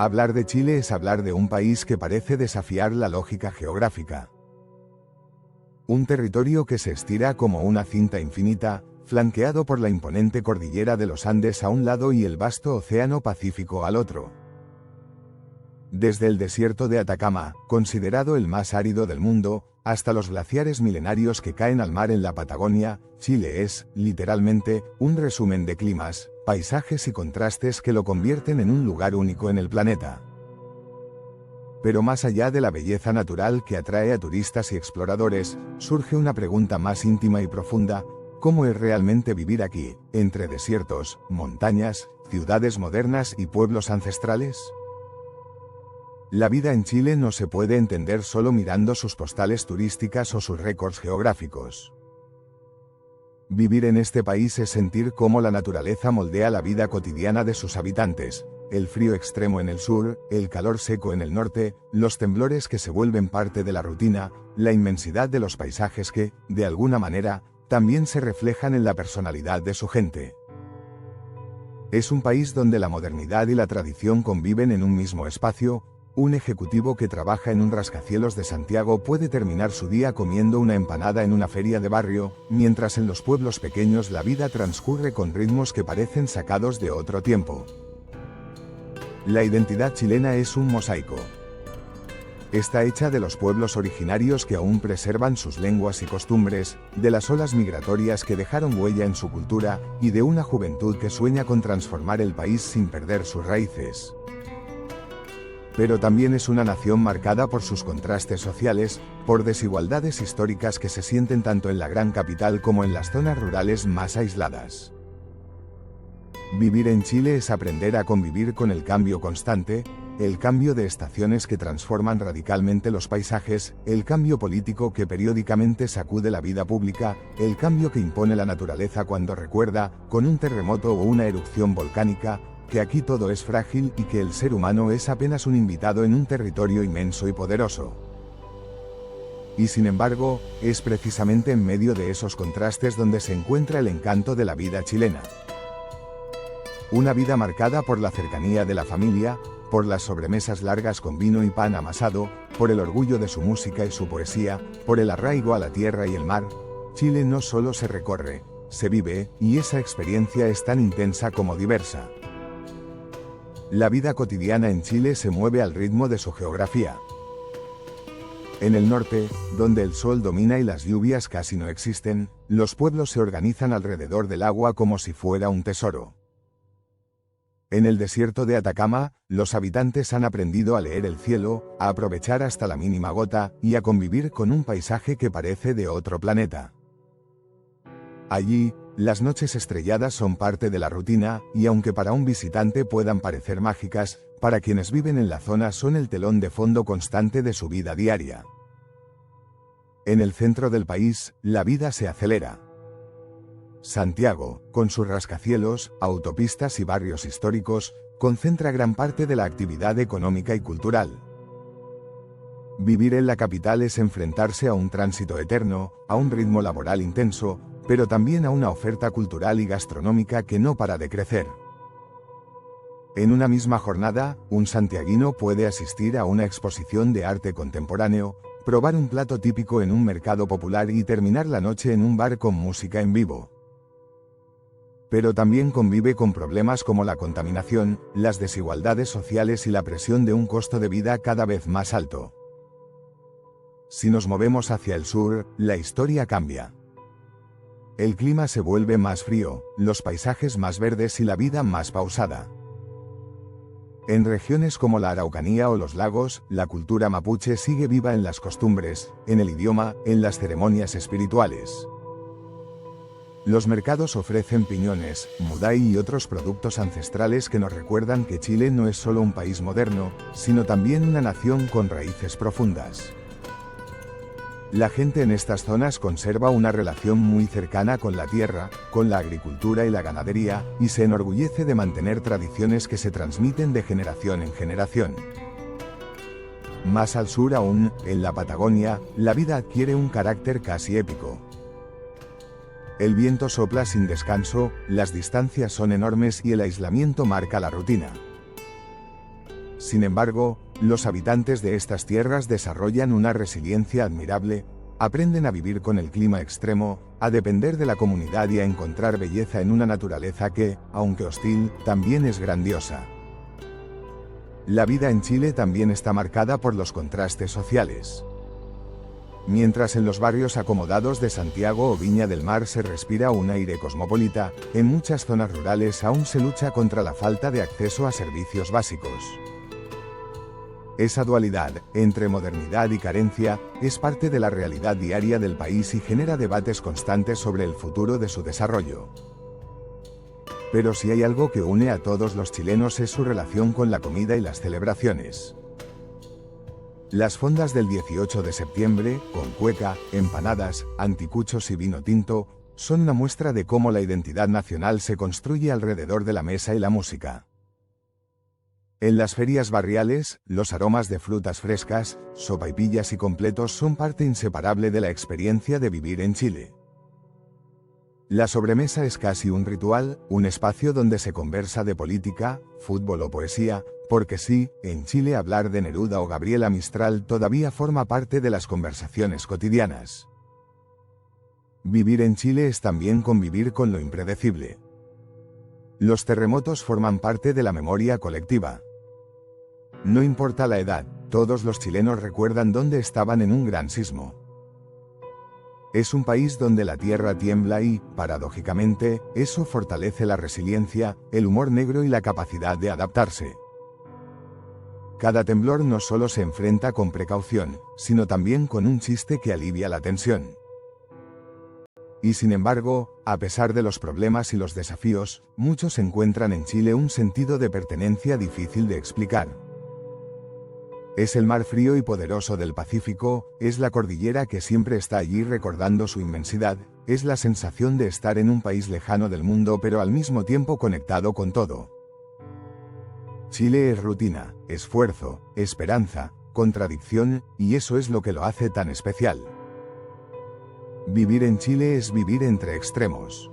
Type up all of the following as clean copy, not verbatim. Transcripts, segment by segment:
Hablar de Chile es hablar de un país que parece desafiar la lógica geográfica. Un territorio que se estira como una cinta infinita, flanqueado por la imponente cordillera de los Andes a un lado y el vasto océano Pacífico al otro. Desde el desierto de Atacama, considerado el más árido del mundo, hasta los glaciares milenarios que caen al mar en la Patagonia, Chile es, literalmente, un resumen de climas, paisajes y contrastes que lo convierten en un lugar único en el planeta. Pero más allá de la belleza natural que atrae a turistas y exploradores, surge una pregunta más íntima y profunda: ¿cómo es realmente vivir aquí, entre desiertos, montañas, ciudades modernas y pueblos ancestrales? La vida en Chile no se puede entender solo mirando sus postales turísticas o sus récords geográficos. Vivir en este país es sentir cómo la naturaleza moldea la vida cotidiana de sus habitantes: el frío extremo en el sur, el calor seco en el norte, los temblores que se vuelven parte de la rutina, la inmensidad de los paisajes que, de alguna manera, también se reflejan en la personalidad de su gente. Es un país donde la modernidad y la tradición conviven en un mismo espacio. Un ejecutivo que trabaja en un rascacielos de Santiago puede terminar su día comiendo una empanada en una feria de barrio, mientras en los pueblos pequeños la vida transcurre con ritmos que parecen sacados de otro tiempo. La identidad chilena es un mosaico. Está hecha de los pueblos originarios que aún preservan sus lenguas y costumbres, de las olas migratorias que dejaron huella en su cultura, y de una juventud que sueña con transformar el país sin perder sus raíces. Pero también es una nación marcada por sus contrastes sociales, por desigualdades históricas que se sienten tanto en la gran capital como en las zonas rurales más aisladas. Vivir en Chile es aprender a convivir con el cambio constante, el cambio de estaciones que transforman radicalmente los paisajes, el cambio político que periódicamente sacude la vida pública, el cambio que impone la naturaleza cuando recuerda, con un terremoto o una erupción volcánica, que aquí todo es frágil y que el ser humano es apenas un invitado en un territorio inmenso y poderoso. Y sin embargo, es precisamente en medio de esos contrastes donde se encuentra el encanto de la vida chilena. Una vida marcada por la cercanía de la familia, por las sobremesas largas con vino y pan amasado, por el orgullo de su música y su poesía, por el arraigo a la tierra y el mar. Chile no solo se recorre, se vive, y esa experiencia es tan intensa como diversa. La vida cotidiana en Chile se mueve al ritmo de su geografía. En el norte, donde el sol domina y las lluvias casi no existen, los pueblos se organizan alrededor del agua como si fuera un tesoro. En el desierto de Atacama, los habitantes han aprendido a leer el cielo, a aprovechar hasta la mínima gota, y a convivir con un paisaje que parece de otro planeta. Allí, las noches estrelladas son parte de la rutina, y aunque para un visitante puedan parecer mágicas, para quienes viven en la zona son el telón de fondo constante de su vida diaria. En el centro del país, la vida se acelera. Santiago, con sus rascacielos, autopistas y barrios históricos, concentra gran parte de la actividad económica y cultural. Vivir en la capital es enfrentarse a un tránsito eterno, a un ritmo laboral intenso, pero también a una oferta cultural y gastronómica que no para de crecer. En una misma jornada, un santiaguino puede asistir a una exposición de arte contemporáneo, probar un plato típico en un mercado popular y terminar la noche en un bar con música en vivo. Pero también convive con problemas como la contaminación, las desigualdades sociales y la presión de un costo de vida cada vez más alto. Si nos movemos hacia el sur, la historia cambia. El clima se vuelve más frío, los paisajes más verdes y la vida más pausada. En regiones como la Araucanía o los lagos, la cultura mapuche sigue viva en las costumbres, en el idioma, en las ceremonias espirituales. Los mercados ofrecen piñones, mudai y otros productos ancestrales que nos recuerdan que Chile no es solo un país moderno, sino también una nación con raíces profundas. La gente en estas zonas conserva una relación muy cercana con la tierra, con la agricultura y la ganadería, y se enorgullece de mantener tradiciones que se transmiten de generación en generación. Más al sur aún, en la Patagonia, la vida adquiere un carácter casi épico. El viento sopla sin descanso, las distancias son enormes y el aislamiento marca la rutina. Sin embargo, los habitantes de estas tierras desarrollan una resiliencia admirable, aprenden a vivir con el clima extremo, a depender de la comunidad y a encontrar belleza en una naturaleza que, aunque hostil, también es grandiosa. La vida en Chile también está marcada por los contrastes sociales. Mientras en los barrios acomodados de Santiago o Viña del Mar se respira un aire cosmopolita, en muchas zonas rurales aún se lucha contra la falta de acceso a servicios básicos. Esa dualidad, entre modernidad y carencia, es parte de la realidad diaria del país y genera debates constantes sobre el futuro de su desarrollo. Pero si hay algo que une a todos los chilenos es su relación con la comida y las celebraciones. Las fondas del 18 de septiembre, con cueca, empanadas, anticuchos y vino tinto, son una muestra de cómo la identidad nacional se construye alrededor de la mesa y la música. En las ferias barriales, los aromas de frutas frescas, sopaipillas y completos son parte inseparable de la experiencia de vivir en Chile. La sobremesa es casi un ritual, un espacio donde se conversa de política, fútbol o poesía, porque sí, en Chile hablar de Neruda o Gabriela Mistral todavía forma parte de las conversaciones cotidianas. Vivir en Chile es también convivir con lo impredecible. Los terremotos forman parte de la memoria colectiva. No importa la edad, todos los chilenos recuerdan dónde estaban en un gran sismo. Es un país donde la tierra tiembla y, paradójicamente, eso fortalece la resiliencia, el humor negro y la capacidad de adaptarse. Cada temblor no solo se enfrenta con precaución, sino también con un chiste que alivia la tensión. Y sin embargo, a pesar de los problemas y los desafíos, muchos encuentran en Chile un sentido de pertenencia difícil de explicar. Es el mar frío y poderoso del Pacífico, es la cordillera que siempre está allí recordando su inmensidad, es la sensación de estar en un país lejano del mundo pero al mismo tiempo conectado con todo. Chile es rutina, esfuerzo, esperanza, contradicción, y eso es lo que lo hace tan especial. Vivir en Chile es vivir entre extremos.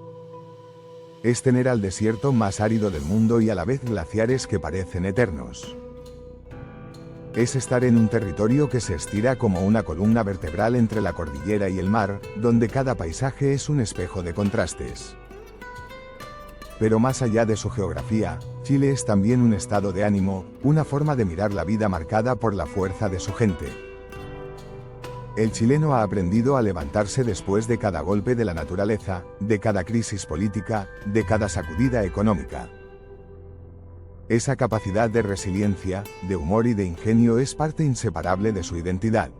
Es tener al desierto más árido del mundo y a la vez glaciares que parecen eternos. Es estar en un territorio que se estira como una columna vertebral entre la cordillera y el mar, donde cada paisaje es un espejo de contrastes. Pero más allá de su geografía, Chile es también un estado de ánimo, una forma de mirar la vida marcada por la fuerza de su gente. El chileno ha aprendido a levantarse después de cada golpe de la naturaleza, de cada crisis política, de cada sacudida económica. Esa capacidad de resiliencia, de humor y de ingenio es parte inseparable de su identidad.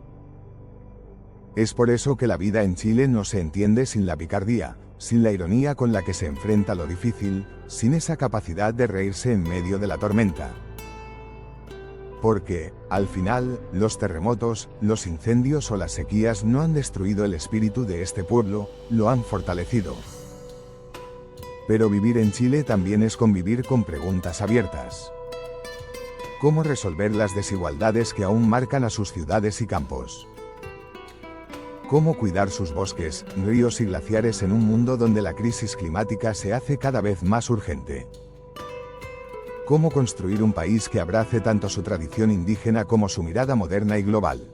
Es por eso que la vida en Chile no se entiende sin la picardía, sin la ironía con la que se enfrenta lo difícil, sin esa capacidad de reírse en medio de la tormenta. Porque, al final, los terremotos, los incendios o las sequías no han destruido el espíritu de este pueblo, lo han fortalecido. Pero vivir en Chile también es convivir con preguntas abiertas. ¿Cómo resolver las desigualdades que aún marcan a sus ciudades y campos? ¿Cómo cuidar sus bosques, ríos y glaciares en un mundo donde la crisis climática se hace cada vez más urgente? ¿Cómo construir un país que abrace tanto su tradición indígena como su mirada moderna y global?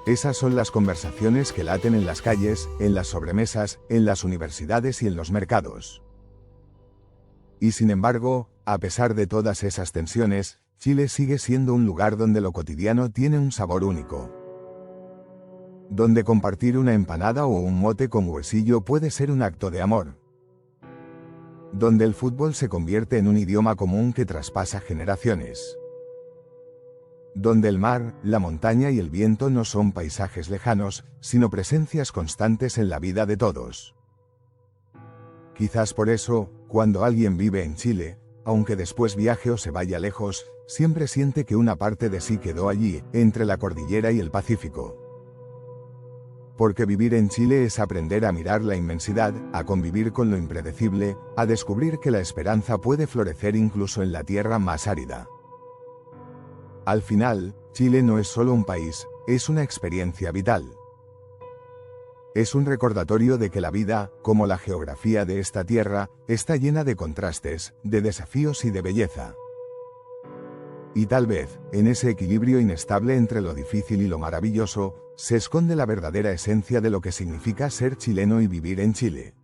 Esas son las conversaciones que laten en las calles, en las sobremesas, en las universidades y en los mercados. Y sin embargo, a pesar de todas esas tensiones, Chile sigue siendo un lugar donde lo cotidiano tiene un sabor único. Donde compartir una empanada o un mote con huesillo puede ser un acto de amor. Donde el fútbol se convierte en un idioma común que traspasa generaciones. Donde el mar, la montaña y el viento no son paisajes lejanos, sino presencias constantes en la vida de todos. Quizás por eso, cuando alguien vive en Chile, aunque después viaje o se vaya lejos, siempre siente que una parte de sí quedó allí, entre la cordillera y el Pacífico. Porque vivir en Chile es aprender a mirar la inmensidad, a convivir con lo impredecible, a descubrir que la esperanza puede florecer incluso en la tierra más árida. Al final, Chile no es solo un país, es una experiencia vital. Es un recordatorio de que la vida, como la geografía de esta tierra, está llena de contrastes, de desafíos y de belleza. Y tal vez, en ese equilibrio inestable entre lo difícil y lo maravilloso, se esconde la verdadera esencia de lo que significa ser chileno y vivir en Chile.